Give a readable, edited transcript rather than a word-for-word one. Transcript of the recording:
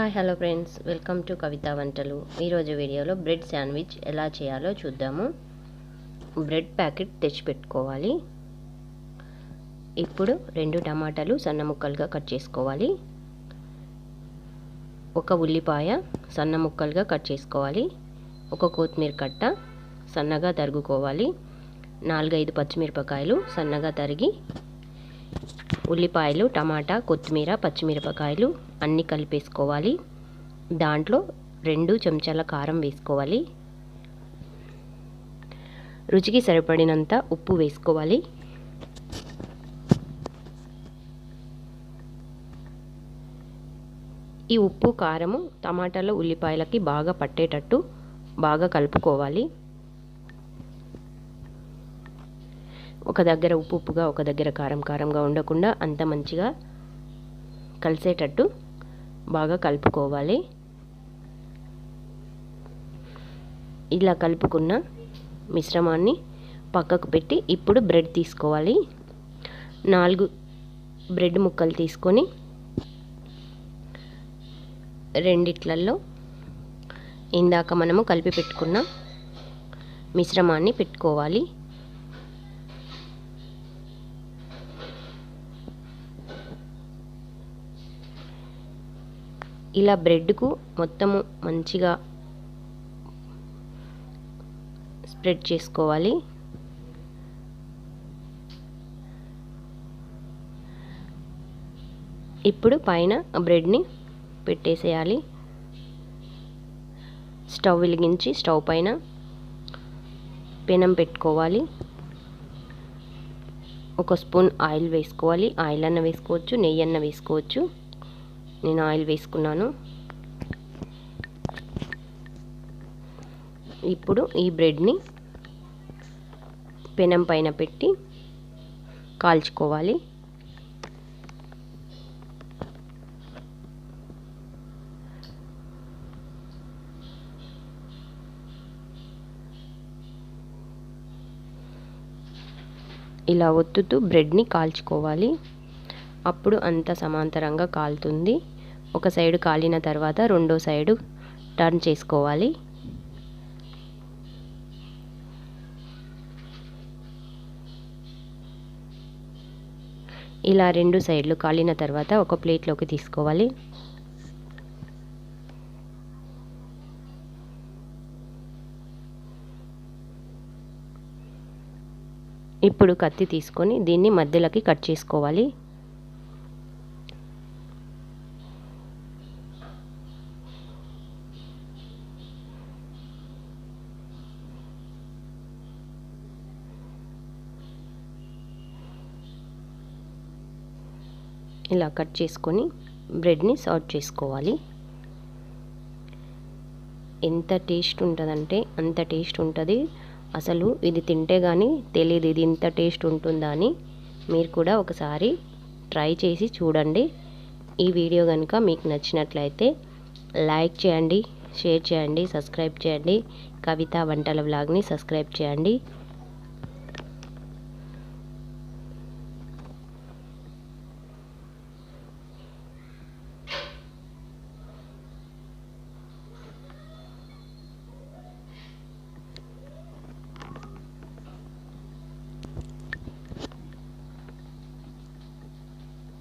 Hi hello friends, welcome to Kavitha వంటలు. ఈరోజు వీడియోలో బ్రెడ్ శాండ్విచ్ ఎలా చేయాలో చూద్దాము. బ్రెడ్ ప్యాకెట్ తెచ్చిపెట్టుకోవాలి. ఇప్పుడు 2 టమాటాలు సన్న ముక్కలుగా కట్ చేసుకోవాలి. ఒక ఉల్లిపాయ సన్న ముక్కలుగా కట్ చేసుకోవాలి. ఒక కొత్తిమీర కట్ట సన్నగా తరుగుకోవాలి. 4-5 పచ్చిమిరపకాయలు సన్నగా తరిగి, ఉల్లిపాయలు, టమాటా, కొత్తిమీర, పచ్చిమిరపకాయలు అన్నీ కలిపేసుకోవాలి. దాంట్లో 2 చెంచాల కారం వేసుకోవాలి. రుచికి సరిపడినంత ఉప్పు వేసుకోవాలి. ఈ ఉప్పు కారము టమాటాలు, ఉల్లిపాయలకి బాగా పట్టేటట్టు బాగా కలుపుకోవాలి. ఒక దగ్గర ఉప్పుగా, ఒక దగ్గర కారంగా ఉండకుండా అంత మంచిగా కలిసేటట్టు బాగా కలుపుకోవాలి. ఇలా కలుపుకున్న మిశ్రమాన్ని పక్కకు పెట్టి ఇప్పుడు బ్రెడ్ తీసుకోవాలి. 4 బ్రెడ్ ముక్కలు తీసుకొని రెండిట్లలో ఇందాక మనము కలిపి పెట్టుకున్న మిశ్రమాన్ని పెట్టుకోవాలి. ఇలా బ్రెడ్కు మొత్తము మంచిగా స్ప్రెడ్ చేసుకోవాలి. ఇప్పుడు పైన బ్రెడ్ని పెట్టేసేయాలి. స్టవ్ వెలిగించి స్టవ్ పైన పెనం పెట్టుకోవాలి. 1 స్పూన్ ఆయిల్ వేసుకోవాలి. ఆయిల్ అన్న వేసుకోవచ్చు, నెయ్యి అన్న వేసుకోవచ్చు. నేను ఆయిల్ వేసుకున్నాను. ఇప్పుడు ఈ బ్రెడ్ని పెనం పైన పెట్టి కాల్చుకోవాలి. ఇలా ఒత్తుతూ బ్రెడ్ని కాల్చుకోవాలి. అప్పుడు అంత సమాంతరంగా కాలుతుంది. ఒక సైడు కాలిన తర్వాత రెండో సైడు టర్న్ చేసుకోవాలి. ఇలా 2 సైడ్లు కాలిన తర్వాత ఒక ప్లేట్లోకి తీసుకోవాలి. ఇప్పుడు కత్తి తీసుకొని దీన్ని మధ్యలోకి కట్ చేసుకోవాలి. ఇలా కట్ చేసుకొని బ్రెడ్ని సర్వ్ చేసుకోవాలి. ఎంత టేస్ట్ ఉంటుందంటే అంత టేస్ట్ ఉంటుంది. అసలు ఇది తింటే కానీ తెలియదు ఇది ఇంత టేస్ట్ ఉంటుందా అని. మీరు కూడా ఒకసారి ట్రై చేసి చూడండి. ఈ వీడియో కనుక మీకు నచ్చినట్లయితే లైక్ చేయండి, షేర్ చేయండి, సబ్స్క్రైబ్ చేయండి. కవిత వంటల వ్లాగ్ని సబ్స్క్రైబ్ చేయండి.